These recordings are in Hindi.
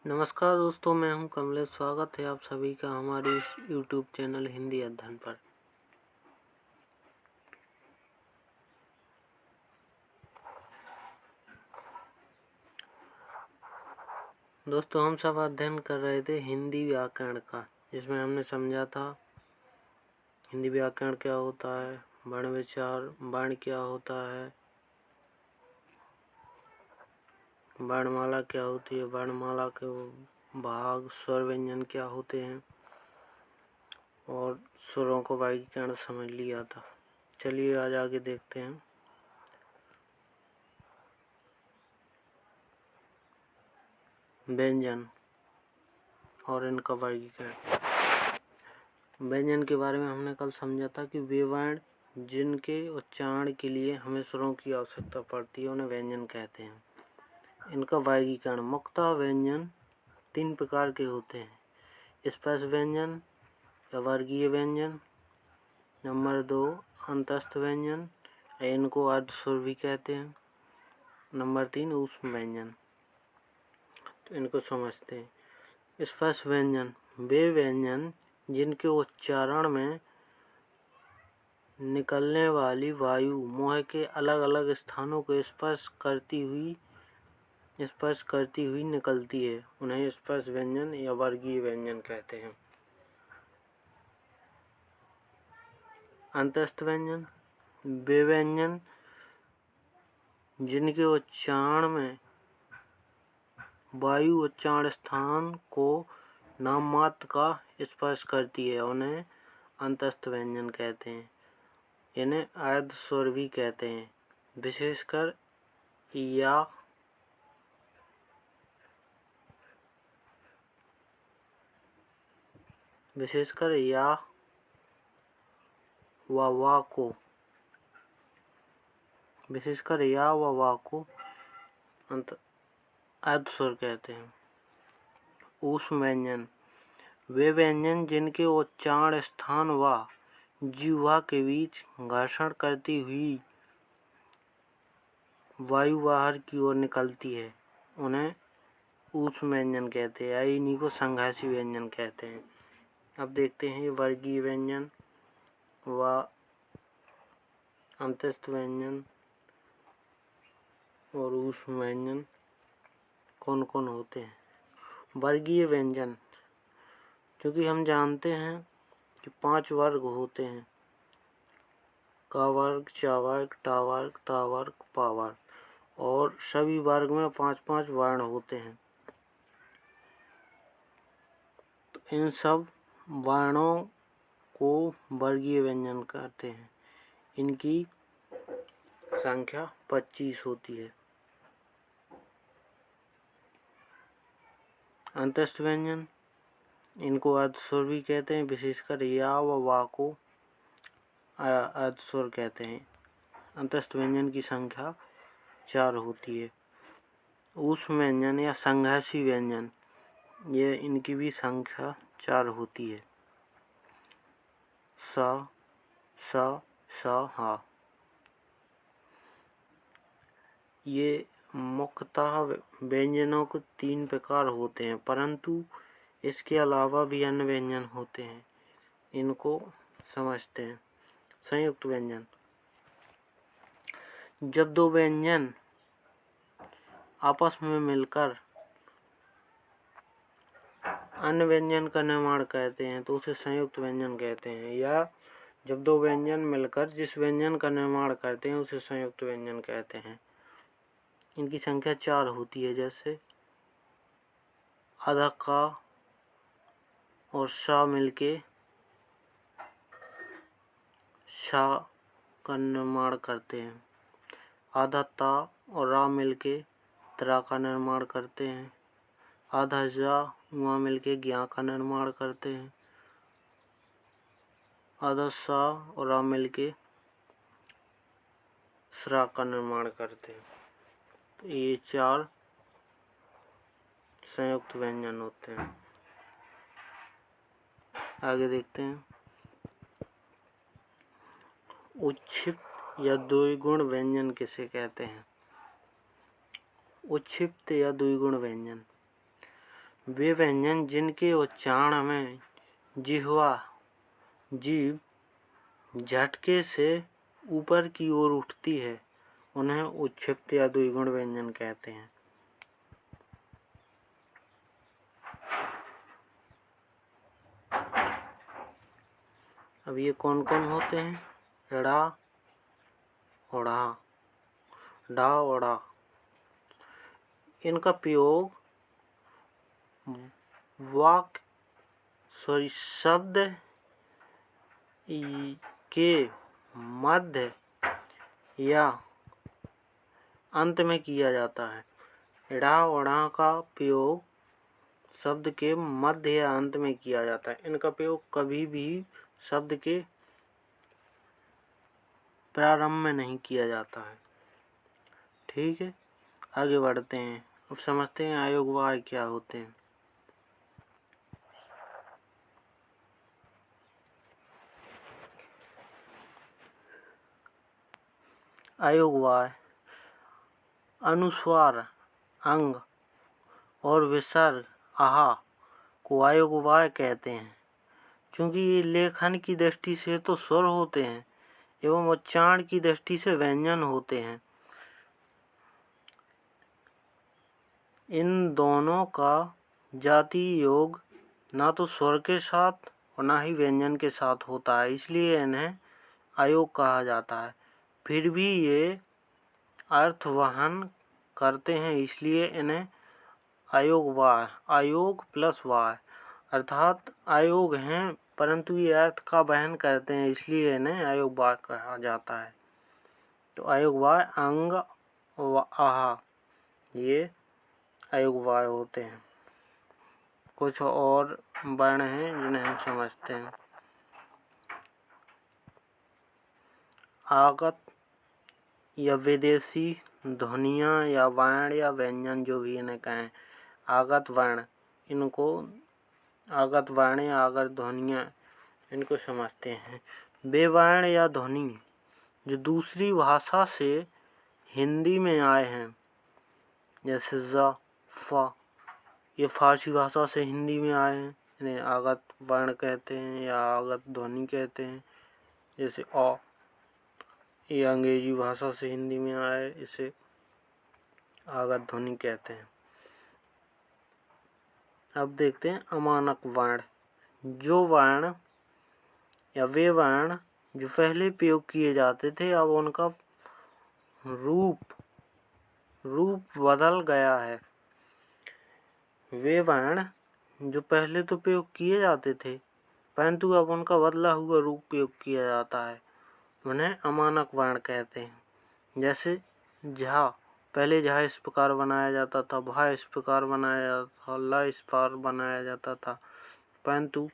नमस्कार दोस्तों, मैं हूं कमलेश। स्वागत है आप सभी का हमारे इस YouTube चैनल हिंदी अध्ययन पर। दोस्तों, हम सब अध्ययन कर रहे थे हिंदी व्याकरण का, जिसमें हमने समझा था हिंदी व्याकरण क्या होता है, वर्ण विचार, वर्ण क्या होता है, वर्णमाला क्या होती है, वर्णमाला के भाग, स्वर व्यंजन क्या होते हैं और स्वरों को वर्गीकरण समझ लिया था। चलिए आज आगे देखते हैं। व्यंजन और इनका वर्गीकरण। व्यंजन के बारे में हमने कल समझा था कि वे वर्ण जिनके उच्चारण के लिए हमें स्वरों की आवश्यकता पड़ती है उन्हें व्यंजन कहते हैं। इनका वर्गीकरण। मुख्यतः व्यंजन 3 प्रकार के होते हैं: स्पर्श व्यंजन या वर्गीय व्यंजन, नंबर 2 अंतस्थ व्यंजन, इनको अर्धस्वर भी कहते हैं, नंबर 3 ऊष्म व्यंजन। तो इनको समझते हैं। स्पर्श व्यंजन वे व्यंजन जिनके उच्चारण में निकलने वाली वायु मुंह के अलग अलग स्थानों को स्पर्श करती हुई निकलती है, उन्हें स्पर्श व्यंजन या वर्गीय व्यंजन कहते हैं। अंतस्थ व्यंजन वे व्यंजन जिनके उच्चारण में वायु उच्चारण स्थान को नाममात्र का स्पर्श करती है, उन्हें अंतस्थ व्यंजन कहते हैं। इन्हें अर्धस्वर भी कहते हैं। विशेषकर या व वा को अर्धस्वर कहते हैं। ऊष्म व्यंजन वे व्यंजन जिनके उच्चारण स्थान व जिह्वा के बीच घर्षण करती हुई वायु बाहर की ओर निकलती है, उन्हें ऊष्म व्यंजन कहते हैं। इन्हीं को संघर्षी व्यंजन कहते हैं। अब देखते हैं वर्गीय व्यंजन व अंतस्थ व्यंजन और ऊष्म व्यंजन कौन कौन होते हैं। वर्गीय व्यंजन, क्योंकि हम जानते हैं कि 5 वर्ग होते हैं: का वर्ग, चा वर्ग, टा वर्ग, ता वर्ग, पा वर्ग, और सभी वर्ग में 5-5 वर्ण होते हैं। तो इन सब वर्णों को वर्गीय व्यंजन कहते हैं। इनकी संख्या 25 होती है। अंतस्थ व्यंजन इनको अर्धस्वर भी कहते हैं। विशेषकर या व वा को अर्धस्वर कहते हैं। अंतस्थ व्यंजन की संख्या 4 होती है। ऊष्म व्यंजन या संघर्षी व्यंजन, ये इनकी भी संख्या 4 होती है। सा, सा, सा, हा। ये मुख्यतः व्यंजनों के 3 प्रकार होते हैं, परंतु इसके अलावा भी अन्य व्यंजन होते हैं। इनको समझते हैं। संयुक्त व्यंजन जब 2 व्यंजन आपस में मिलकर अन्य व्यंजन का निर्माण करते हैं तो उसे संयुक्त व्यंजन कहते हैं। या जब 2 व्यंजन मिलकर जिस व्यंजन का निर्माण करते हैं उसे संयुक्त व्यंजन कहते हैं। इनकी संख्या 4 होती है, जैसे आधा का और सा मिलके शा का निर्माण करते हैं। आधा ता और रा मिलके त्रा का निर्माण करते हैं। आधा जा वहाँ मिलके ज्ञा का निर्माण करते हैं। आधा सा और रा मिलके स्रा का निर्माण करते हैं। तो ये 4 संयुक्त व्यंजन होते हैं। आगे देखते हैं। उच्छिप्त या द्विगुण व्यंजन किसे कहते हैं। उच्छिप्त या द्विगुण व्यंजन वे व्यंजन जिनके उच्चारण में जीभ झटके से ऊपर की ओर उठती है उन्हें उच्छिष्ट या द्विगुण व्यंजन कहते हैं। अब ये कौन कौन होते हैं? ड़ा, ओढ़ा, डा, ओढ़ा। इनका प्रयोग शब्द के मध्य या अंत में किया जाता है। ड़ा, ओढ़ा का प्रयोग शब्द के मध्य या अंत में किया जाता है। इनका प्रयोग कभी भी शब्द के प्रारंभ में नहीं किया जाता है। ठीक है, आगे बढ़ते हैं। अब समझते हैं अयोगवाय क्या होते हैं। अयोगवाय अनुस्वार, अंग और विसर्ग आहा को अयोगवाय कहते हैं। क्योंकि ये लेखन की दृष्टि से तो स्वर होते हैं एवं उच्चारण की दृष्टि से व्यंजन होते हैं। इन दोनों का जातीय योग ना तो स्वर के साथ और ना ही व्यंजन के साथ होता है, इसलिए इन्हें अयोग कहा जाता है। फिर भी ये अर्थ वहन करते हैं, इसलिए इन्हें अयोगवाय, अयोग प्लस वाय अर्थात अयोग हैं परंतु ये अर्थ का वहन करते हैं, इसलिए इन्हें अयोगवाय कहा जाता है। तो अयोगवाय अंग व आहा ये अयोगवाय होते हैं। कुछ और वर्ण हैं जिन्हें हम समझते हैं। आगत या विदेशी ध्वनियाँ या वर्ण या व्यंजन जो भी इन्हें कहें, आगत वर्ण, इनको आगत वर्ण या आगत ध्वनियाँ इनको समझते हैं। वे वर्ण या ध्वनि जो दूसरी भाषा से हिंदी में आए हैं, जैसे ज़, फ, ये फारसी भाषा से हिंदी में आए हैं, इन्हें आगत वर्ण कहते हैं या आगत ध्वनि कहते हैं। जैसे अ, ये अंग्रेजी भाषा से हिंदी में आए, इसे आगत ध्वनि कहते हैं। अब देखते हैं अमानक वर्ण। जो वर्ण या वे वर्ण जो पहले प्रयोग किए जाते थे, अब उनका रूप बदल गया है। वे वर्ण जो पहले तो प्रयोग किए जाते थे परंतु अब उनका बदला हुआ रूप प्रयोग किया जाता है, उन्हें अमानक वर्ण कहते हैं। जैसे झा, पहले झा इस प्रकार बनाया जाता था, भा इस प्रकार बनाया जाता था, ला इस प्रकार बनाया जाता था, परंतु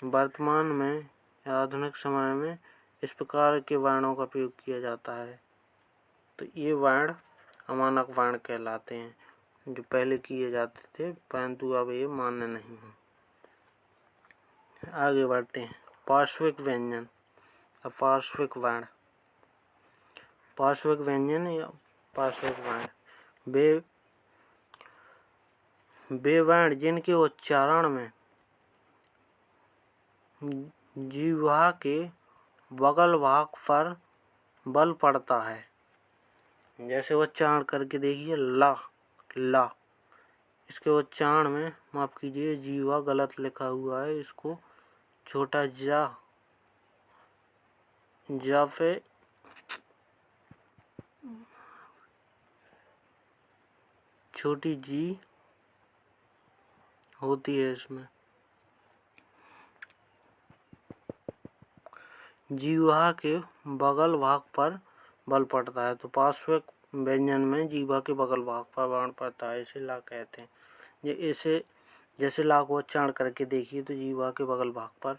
वर्तमान में या आधुनिक समय में इस प्रकार के वर्णों का प्रयोग किया जाता है। तो ये वर्ण अमानक वर्ण कहलाते हैं, जो पहले किए जाते थे परंतु अब ये मान्य नहीं है। आगे बढ़ते हैं। पार्श्विक व्यंजन या पार्श्विक वर्ण। पार्श्विक व्यंजन या पार्श्विक वर्ण वे वर्ण जिनके उच्चारण में जिह्वा के बगल भाग पर बल पड़ता है। जैसे उच्चारण करके देखिए, ला, ला, इसके उच्चारण में माफ कीजिए जिह्वा गलत लिखा हुआ है, इसको छोटा जा पे छोटी जी होती है, इसमें जिह्वा के बगल भाग पर बल पड़ता है। तो पार्श्विक व्यंजन में जिह्वा के बगल भाग पर बल पड़ता है, इसे ला कहते हैं। ये इसे जैसे ला को उच्चारण करके देखिए तो जिह्वा के बगल भाग पर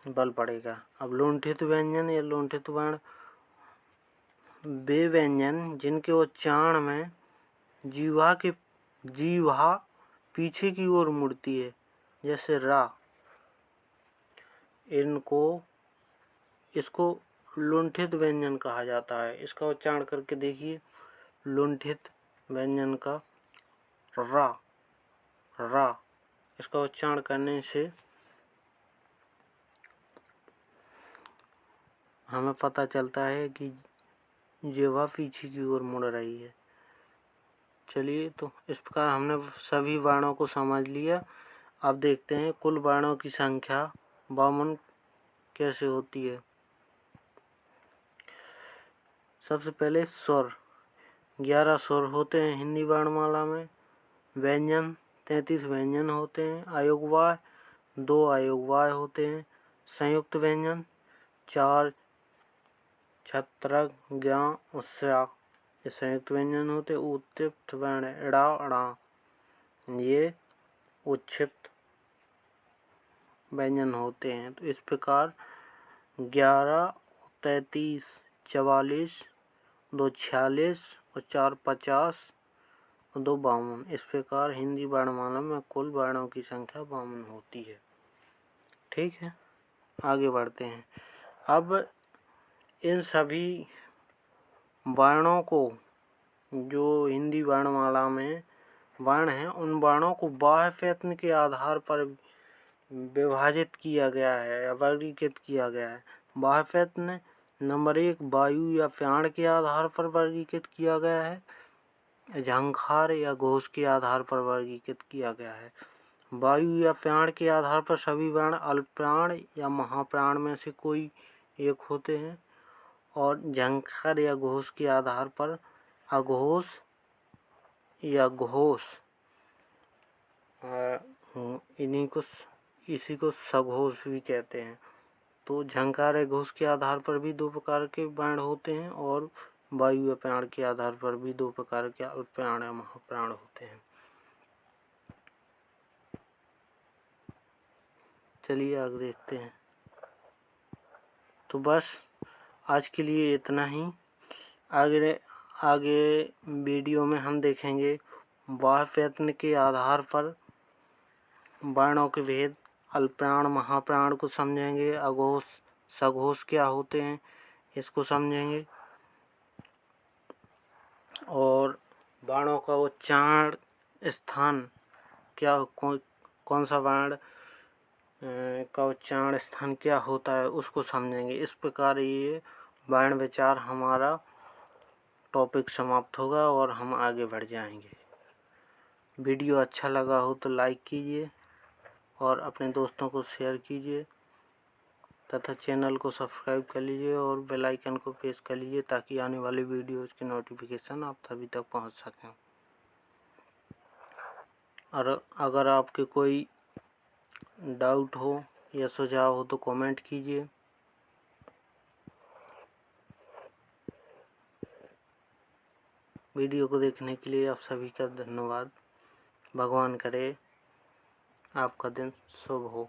बल पड़ेगा। अब लुंठित व्यंजन या लुंठित वर्ण वे व्यंजन जिनके उच्चारण में जिह्वा पीछे की ओर मुड़ती है, जैसे रा, इसको लुंठित व्यंजन कहा जाता है। इसका उच्चारण करके देखिए, लुंठित व्यंजन का रा, रा, इसका उच्चारण करने से हमें पता चलता है कि जिह्वा पीछे की ओर मुड़ रही है। चलिए, तो इस प्रकार हमने सभी वर्णों को समझ लिया। अब देखते हैं कुल वर्णों की संख्या 52 कैसे होती है। सबसे पहले स्वर, 11 स्वर होते हैं हिंदी वर्णमाला में। व्यंजन 33 व्यंजन होते हैं। अयोगवाय 2 अयोगवाय होते हैं। संयुक्त व्यंजन 4 छत्रक ज्ञ उस्या ये संयुक्त व्यंजन होते। उत्क्षिप्त वर्ण इड़ा अड़ा ये उत्क्षिप्त व्यंजन होते हैं। तो इस प्रकार 11, 33, 44, 2 46 और 4 50 और 2 52। इस प्रकार हिंदी वर्णमाला में कुल वर्णों की संख्या 52 होती है। ठीक है, आगे बढ़ते हैं। अब इन सभी वर्णों को, जो हिंदी वर्णमाला में वर्ण हैं, उन वर्णों को बाह्य प्रयत्न के आधार पर विभाजित किया गया है या वर्गीकृत किया गया है। बाह्य प्रयत्न नंबर 1 वायु या प्राण के आधार पर वर्गीकृत किया गया है। झंखार या घोष के आधार पर वर्गीकृत किया गया है। वायु या प्राण के आधार पर सभी वर्ण अल्पप्राण या महाप्राण में से कोई एक होते हैं। और झंकार या घोष के आधार पर अघोष या घोष, इसी को सघोष भी कहते हैं। तो झंकार या घोष के आधार पर भी 2 प्रकार के वर्ण होते हैं और वायु या प्राण के आधार पर भी 2 प्रकार के अल्पप्राण या महाप्राण होते हैं। चलिए आगे देखते हैं। तो बस आज के लिए इतना ही। आगे वीडियो में हम देखेंगे बाह्य प्रयत्न के आधार पर वर्णों के भेद, अल्पप्राण महाप्राण को समझेंगे। अघोष सघोष क्या होते हैं इसको समझेंगे। और वर्णों का उच्चारण स्थान क्या, कौन सा वर्ण का उच्चारण स्थान क्या होता है उसको समझेंगे। इस प्रकार ये वर्ण विचार हमारा टॉपिक समाप्त होगा और हम आगे बढ़ जाएंगे। वीडियो अच्छा लगा हो तो लाइक कीजिए और अपने दोस्तों को शेयर कीजिए तथा चैनल को सब्सक्राइब कर लीजिए और बेल आइकन को प्रेस कर लीजिए ताकि आने वाली वीडियोज़ की नोटिफिकेशन आप सभी तक पहुंच सकें। और अगर आपके कोई डाउट हो या सुझाव हो तो कमेंट कीजिए। वीडियो को देखने के लिए आप सभी का धन्यवाद। भगवान करे आपका दिन शुभ हो।